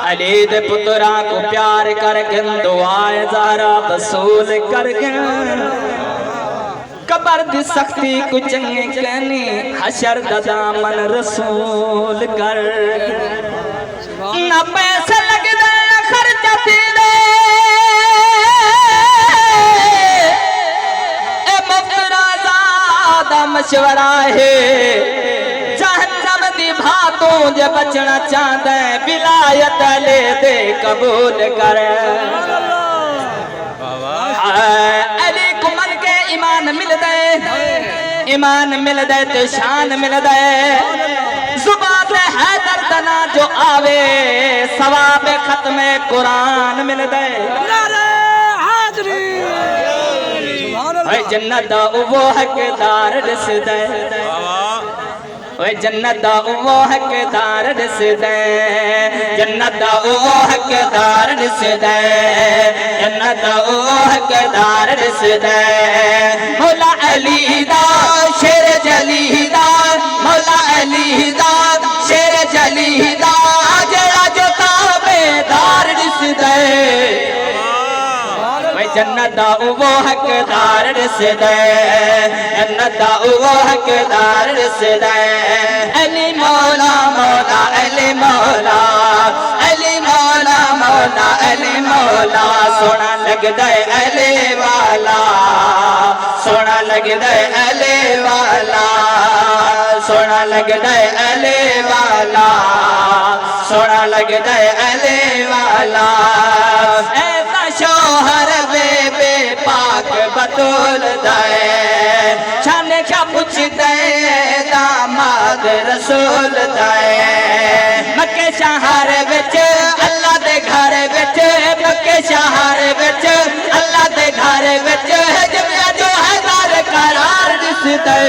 علی دے پترا کو پیار کر گن دعائے زہرا بسول کر گن قبر دی سختی کو چنگے کنی حشر دا دامن رسول کر نہ پیسے لگ دے خرچہ تھی دے اے مفترا زادہ مشورہ ہے جہنم دی بھاتوں جے بچنا چاہدے ولایت لے دے قبول کر علی کو من کے ایمان مل دے ایمان مل دے تو شان مل دے زبان حیدر دنا جو آوے ثواب ختم قرآن مل دے اے جنت دا وہ حقدار رس دے اے جنت دا وہ حقدار رس دے جنت دا وہ حقدار رس دے جنت دا وہ حقدار رس دے مولا علی دا شیر جلی دا مولا علی دا شیر جلی دا جڑا جو تابیدار رس دے جنت دا وہ حقدار رس دے جنت دا وہ حقدار رس دے علی مولا مولا علی مولا علی مولا مولا علی مولا سونا لگ دے علی والا سونا لگ دے علی والا سونا لگ دے علی والا سونا لگ دے علی والا ایسا شوہر بے پاک بطول دے شان کیا پوچھ دے داماد رسول دے مکہ شہر وچ اللہ دے گھر وچ مکہ شہر وچ اللہ دے گھر وچ جمعہ جو ہزار قرار دس دے